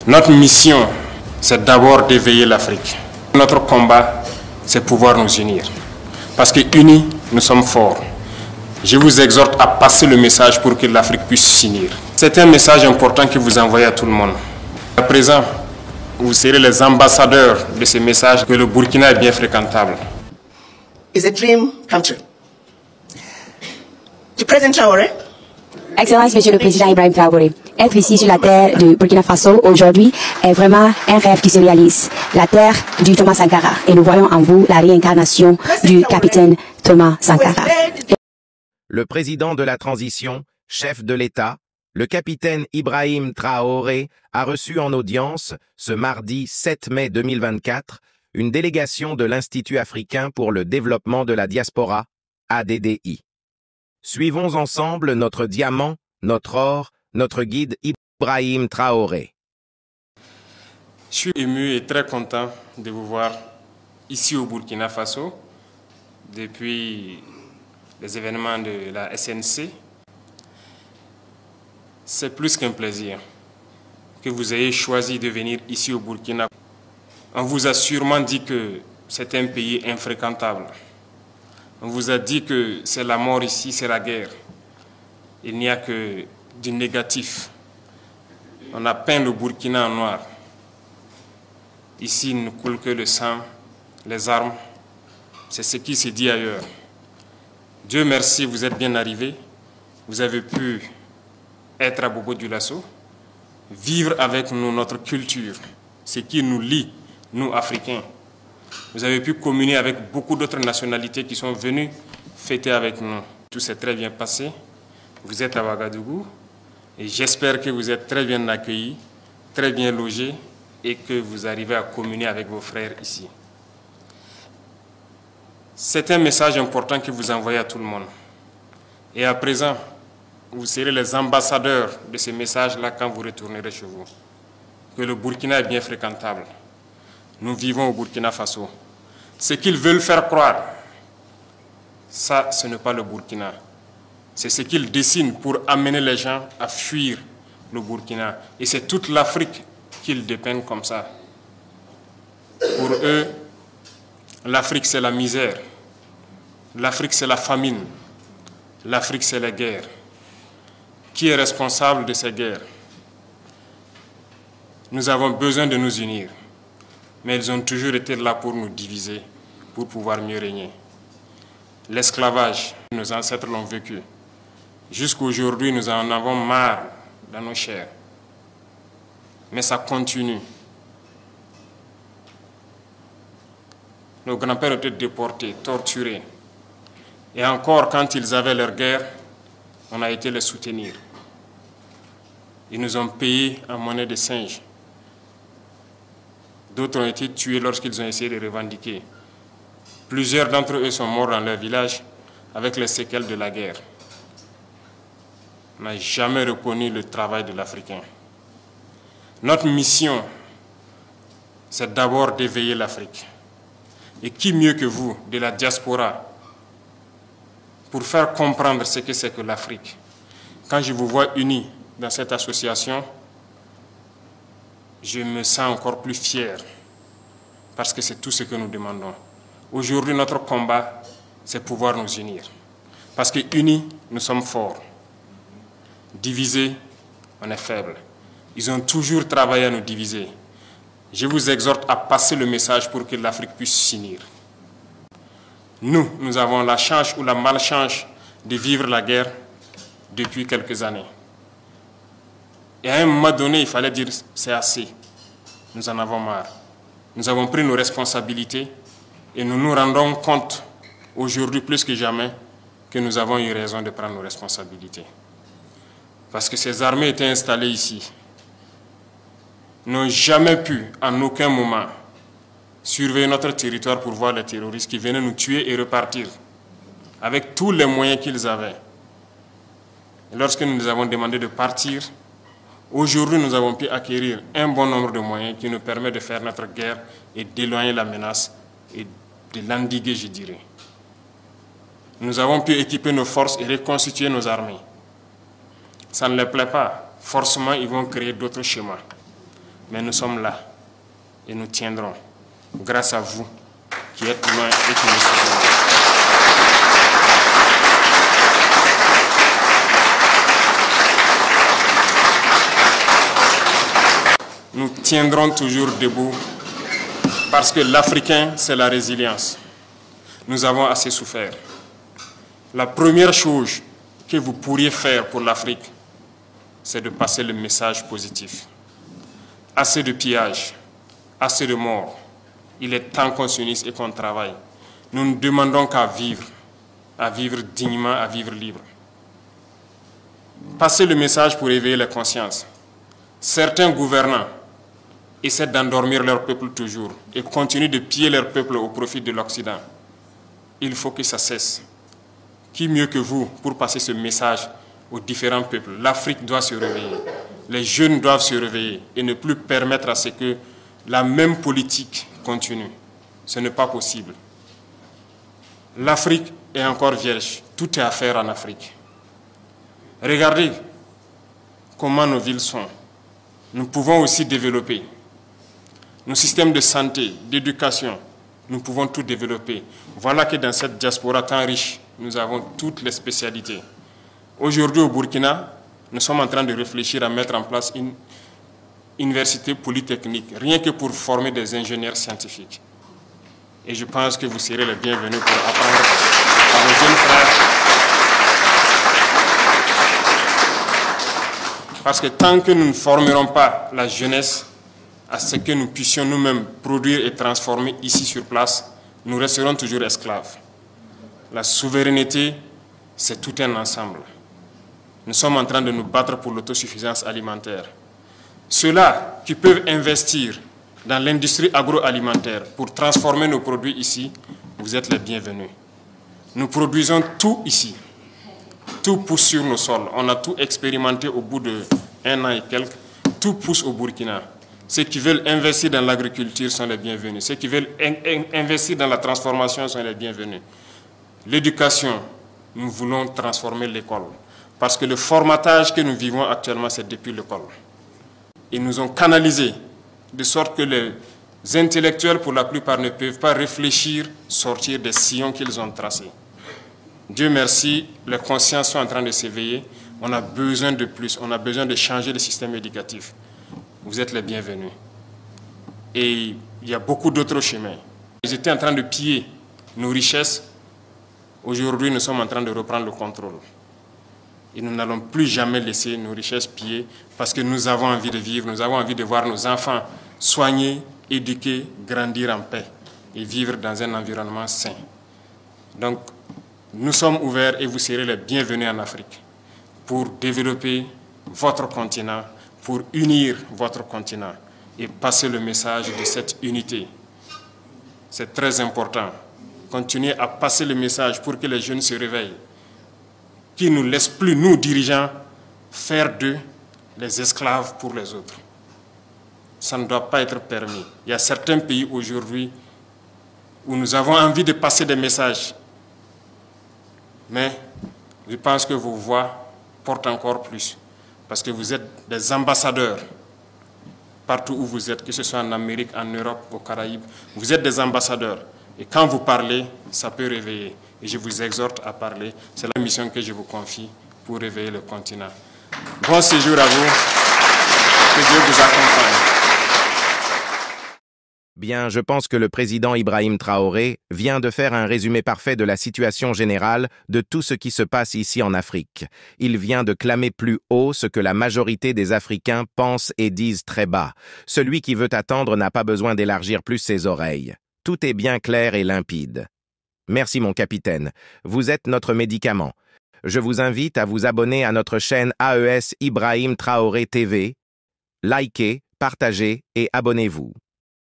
Notre mission, c'est d'abord d'éveiller l'Afrique. Notre combat, c'est pouvoir nous unir. Parce que unis, nous sommes forts. Je vous exhorte à passer le message pour que l'Afrique puisse s'unir. C'est un message important que vous envoyez à tout le monde. À présent, vous serez les ambassadeurs de ce message que le Burkina est bien fréquentable. It's a dream come true. To President Traoré, Excellence, Monsieur le Président Ibrahim Traoré, être ici sur la terre de Burkina Faso aujourd'hui est vraiment un rêve qui se réalise. La terre du Thomas Sankara. Et nous voyons en vous la réincarnation du capitaine Thomas Sankara. Le président de la transition, chef de l'État, le capitaine Ibrahim Traoré, a reçu en audience, ce mardi 7 mai 2024, une délégation de l'Institut africain pour le développement de la diaspora, ADDI. Suivons ensemble notre diamant, notre or, notre guide Ibrahim Traoré. Je suis ému et très content de vous voir ici au Burkina Faso depuis les événements de la SNC. C'est plus qu'un plaisir que vous ayez choisi de venir ici au Burkina. On vous a sûrement dit que c'est un pays infréquentable. On vous a dit que c'est la mort ici, c'est la guerre. Il n'y a que du négatif. On a peint le Burkina en noir. Ici, il ne coule que le sang, les armes. C'est ce qui se dit ailleurs. Dieu merci, vous êtes bien arrivés. Vous avez pu être à Bobo Dioulasso, vivre avec nous notre culture, ce qui nous lie, nous, Africains. Vous avez pu communier avec beaucoup d'autres nationalités qui sont venues fêter avec nous. Tout s'est très bien passé. Vous êtes à Ouagadougou et j'espère que vous êtes très bien accueillis, très bien logés et que vous arrivez à communier avec vos frères ici. C'est un message important que vous envoyez à tout le monde. Et à présent, vous serez les ambassadeurs de ce message-là quand vous retournerez chez vous. Que le Burkina est bien fréquentable. Nous vivons au Burkina Faso. Ce qu'ils veulent faire croire, ça, ce n'est pas le Burkina. C'est ce qu'ils dessinent pour amener les gens à fuir le Burkina. Et c'est toute l'Afrique qu'ils dépeignent comme ça. Pour eux, l'Afrique, c'est la misère. L'Afrique, c'est la famine. L'Afrique, c'est la guerre. Qui est responsable de ces guerres? Nous avons besoin de nous unir. Mais ils ont toujours été là pour nous diviser, pour pouvoir mieux régner. L'esclavage, nos ancêtres l'ont vécu. Jusqu'à aujourd'hui, nous en avons marre dans nos chairs. Mais ça continue. Nos grands-pères étaient déportés, torturés. Et encore, quand ils avaient leur guerre, on a été les soutenir. Ils nous ont payé en monnaie de singe. D'autres ont été tués lorsqu'ils ont essayé de revendiquer. Plusieurs d'entre eux sont morts dans leur village avec les séquelles de la guerre. On n'a jamais reconnu le travail de l'Africain. Notre mission, c'est d'abord d'éveiller l'Afrique. Et qui mieux que vous, de la diaspora, pour faire comprendre ce que c'est que l'Afrique. Quand je vous vois unis dans cette association, je me sens encore plus fier, parce que c'est tout ce que nous demandons. Aujourd'hui, notre combat, c'est pouvoir nous unir. Parce que unis, nous sommes forts. Divisés, on est faibles. Ils ont toujours travaillé à nous diviser. Je vous exhorte à passer le message pour que l'Afrique puisse s'unir. Nous avons la chance ou la malchance de vivre la guerre depuis quelques années. Et à un moment donné, il fallait dire c'est assez. Nous en avons marre. Nous avons pris nos responsabilités et nous nous rendons compte aujourd'hui plus que jamais que nous avons eu raison de prendre nos responsabilités. Parce que ces armées étaient installées ici, n'ont jamais pu, en aucun moment, surveiller notre territoire pour voir les terroristes qui venaient nous tuer et repartir, avec tous les moyens qu'ils avaient. Et lorsque nous avons demandé de partir, aujourd'hui nous avons pu acquérir un bon nombre de moyens qui nous permettent de faire notre guerre et d'éloigner la menace et de l'endiguer, je dirais. Nous avons pu équiper nos forces et reconstituer nos armées. Ça ne les plaît pas. Forcément, ils vont créer d'autres schémas. Mais nous sommes là et nous tiendrons grâce à vous qui êtes loin et qui nous soutenez. Nous tiendrons toujours debout parce que l'Africain, c'est la résilience. Nous avons assez souffert. La première chose que vous pourriez faire pour l'Afrique, c'est de passer le message positif. Assez de pillages, assez de morts. Il est temps qu'on s'unisse et qu'on travaille. Nous ne demandons qu'à vivre dignement, à vivre libre. Passez le message pour éveiller les consciences. Certains gouvernants essaient d'endormir leur peuple toujours et continuent de piller leur peuple au profit de l'Occident. Il faut que ça cesse. Qui mieux que vous pour passer ce message aux différents peuples? L'Afrique doit se réveiller. Les jeunes doivent se réveiller et ne plus permettre à ce que la même politique continue. Ce n'est pas possible. L'Afrique est encore vierge. Tout est à faire en Afrique. Regardez comment nos villes sont. Nous pouvons aussi développer. Nos systèmes de santé, d'éducation, nous pouvons tout développer. Voilà que dans cette diaspora tant riche, nous avons toutes les spécialités. Aujourd'hui au Burkina, nous sommes en train de réfléchir à mettre en place une université polytechnique, rien que pour former des ingénieurs scientifiques. Et je pense que vous serez les bienvenus pour apprendre à vos jeunes frères. Parce que tant que nous ne formerons pas la jeunesse à ce que nous puissions nous-mêmes produire et transformer ici sur place, nous resterons toujours esclaves. La souveraineté, c'est tout un ensemble. Nous sommes en train de nous battre pour l'autosuffisance alimentaire. Ceux-là qui peuvent investir dans l'industrie agroalimentaire pour transformer nos produits ici, vous êtes les bienvenus. Nous produisons tout ici. Tout pousse sur nos sols. On a tout expérimenté au bout d'1 an et quelques. Tout pousse au Burkina. Ceux qui veulent investir dans l'agriculture sont les bienvenus. Ceux qui veulent investir dans la transformation sont les bienvenus. L'éducation, nous voulons transformer l'école. Parce que le formatage que nous vivons actuellement, c'est depuis l'école. Ils nous ont canalisés, de sorte que les intellectuels, pour la plupart, ne peuvent pas réfléchir, sortir des sillons qu'ils ont tracés. Dieu merci, les consciences sont en train de s'éveiller. On a besoin de plus, on a besoin de changer le système éducatif. Vous êtes les bienvenus. Et il y a beaucoup d'autres chemins. Ils étaient en train de piller nos richesses. Aujourd'hui, nous sommes en train de reprendre le contrôle. Et nous n'allons plus jamais laisser nos richesses piller parce que nous avons envie de vivre, nous avons envie de voir nos enfants soignés, éduqués, grandir en paix et vivre dans un environnement sain. Donc, nous sommes ouverts et vous serez les bienvenus en Afrique pour développer votre continent, pour unir votre continent et passer le message de cette unité. C'est très important. Continuez à passer le message pour que les jeunes se réveillent, qui ne nous laissent plus, nous dirigeants, faire d'eux les esclaves pour les autres. Ça ne doit pas être permis. Il y a certains pays aujourd'hui où nous avons envie de passer des messages. Mais je pense que vos voix portent encore plus. Parce que vous êtes des ambassadeurs partout où vous êtes, que ce soit en Amérique, en Europe, aux Caraïbes. Vous êtes des ambassadeurs. Et quand vous parlez, ça peut réveiller. Et je vous exhorte à parler. C'est la mission que je vous confie pour réveiller le continent. Bon séjour à vous. Que Dieu vous accompagne. Bien, je pense que le président Ibrahim Traoré vient de faire un résumé parfait de la situation générale de tout ce qui se passe ici en Afrique. Il vient de clamer plus haut ce que la majorité des Africains pensent et disent très bas. Celui qui veut attendre n'a pas besoin d'élargir plus ses oreilles. Tout est bien clair et limpide. Merci mon capitaine. Vous êtes notre médicament. Je vous invite à vous abonner à notre chaîne AES Ibrahim Traoré TV. Likez, partagez et abonnez-vous.